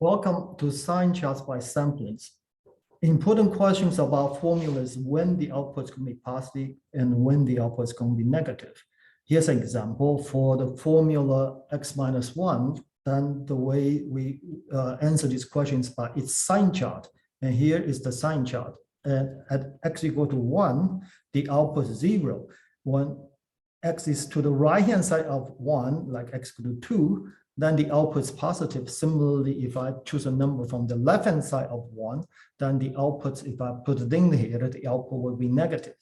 Welcome to Sign Charts by Samplings. Important questions about formulas when the output is going to be positive and when the output is going to be negative. Here's an example for the formula x minus 1. Then the way we answer these questions by its sign chart. And here is the sign chart. And at x equal to 1, the output is 0. When x is to the right-hand side of 1, like x equal to 2, then the output is positive. Similarly, if I choose a number from the left-hand side of 1, then the output, if I put it in here, the output will be negative.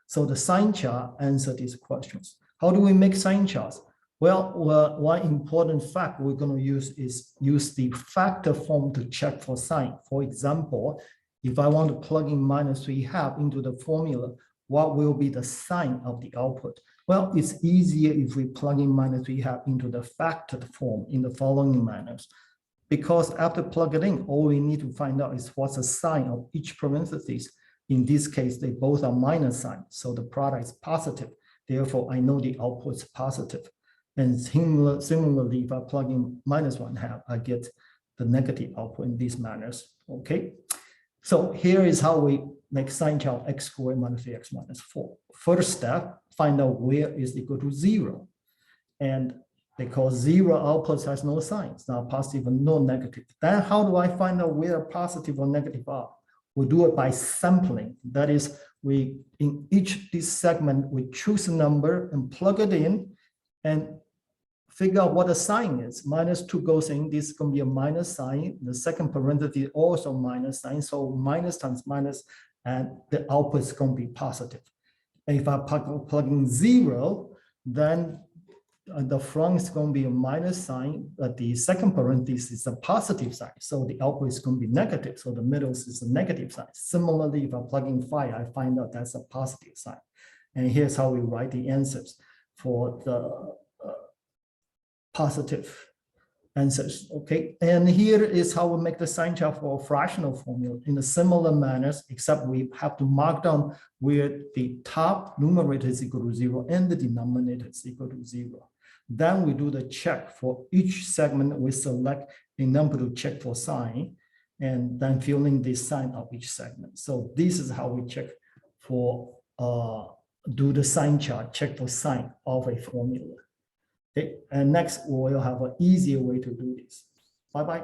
So the sign chart answers these questions. How do we make sign charts? Well, one important fact we're going to use is use the factor form to check for sign. For example, if I want to plug in minus 3/2 into the formula, what will be the sign of the output? Well, it's easier if we plug in minus 3/2 into the factored form in the following manners. Because after plugging in, all we need to find out is what's the sign of each parenthesis. In this case, they both are minus signs, so the product is positive. Therefore, I know the output is positive. And similarly, if I plug in minus 1/2, I get the negative output in these manners. Okay. So here is how we make sign chart x squared minus 3x minus 4. First step, find out where is equal to 0. And because 0 output has no signs, not positive and no negative. Then how do I find out where positive or negative are? We do it by sampling. That is, we in each this segment, we choose a number and plug it in and figure out what the sign is. Minus 2 goes in, this is going to be a minus sign. The second parenthesis also minus sign. So minus times minus, and the output is going to be positive. And if I plug in 0, then the front is going to be a minus sign, but the second parenthesis is a positive sign. So the output is going to be negative. So the middle is a negative sign. Similarly, if I plug in 5, I find out that's a positive sign. And here's how we write the answers for the positive answers. Okay, and here is how we make the sign chart for a fractional formula in a similar manner, except we have to mark down where the top numerator is equal to 0 and the denominator is equal to 0. Then we do the check for each segment. We select a number to check for sign, and then fill in the sign of each segment. So this is how we check for do the sign chart, check for sign of a formula. Okay, and next we'll have an easier way to do this. Bye-bye.